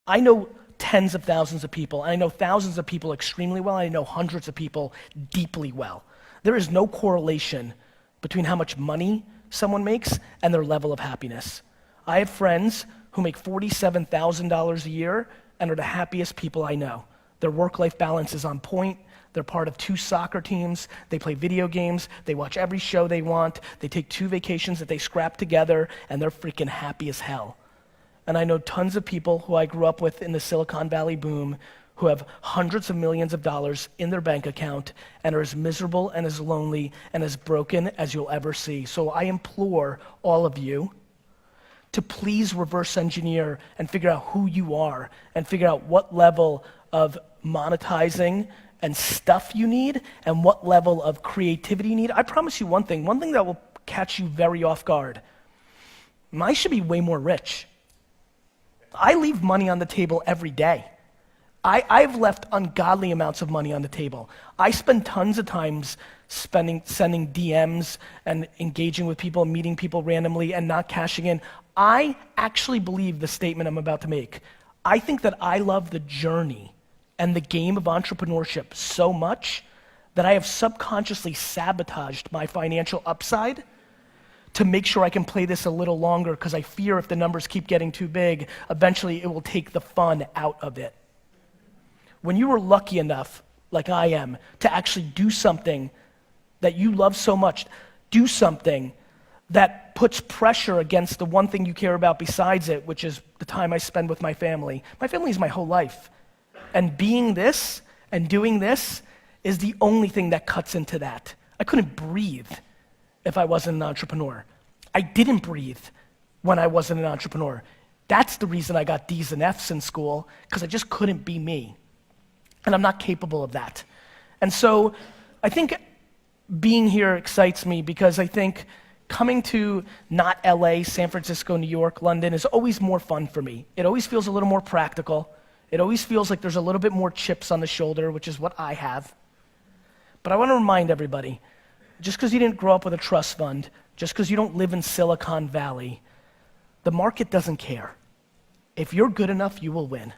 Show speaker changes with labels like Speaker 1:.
Speaker 1: I know tens of thousands of people, and I know thousands of people extremely well, and I know hundreds of people deeply well. There is no correlation between how much money someone makes and their level of happiness. I have friends who make $47,000 a year and are the happiest people I know. Their work-life balance is on point. They're part of 2 soccer teams. They play video games. They watch every show they want. They take 2 vacations that they scrap together, and they're freaking happy as hell. And I know tons of people who I grew up with in the Silicon Valley boom who have hundreds of millions of dollars in their bank account and are as miserable and as lonely and as broken as you'll ever see. So I implore all of you to please reverse engineer and figure out who you are and figure out what level of monetizing and stuff you need and what level of creativity you need. I promise you one thing that will catch you very off guard. I should be way more rich. I leave money on the table every day. I've left ungodly amounts of money on the table. I spend tons of times sending DMs and engaging with people, meeting people randomly and not cashing in. I actually believe the statement I'm about to make. I think that I love the journey and the game of entrepreneurship so much that I have subconsciously sabotaged my financial upside to make sure I can play this a little longer because I fear if the numbers keep getting too big, eventually it will take the fun out of it. When you are lucky enough, like I am, to actually do something that you love so much, do something that puts pressure against the one thing you care about besides it, which is the time I spend with my family. My family is my whole life. And being this and doing this is the only thing that cuts into that. I couldn't breathe if I wasn't an entrepreneur. I didn't breathe when I wasn't an entrepreneur. That's the reason I got D's and F's in school, because I just couldn't be me. And I'm not capable of that. And so I think being here excites me because I think coming to not LA, San Francisco, New York, London is always more fun for me. It always feels a little more practical. It always feels like there's a little bit more chips on the shoulder, which is what I have. But I want to remind everybody, just because you didn't grow up with a trust fund, just because you don't live in Silicon Valley, the market doesn't care. If you're good enough, you will win.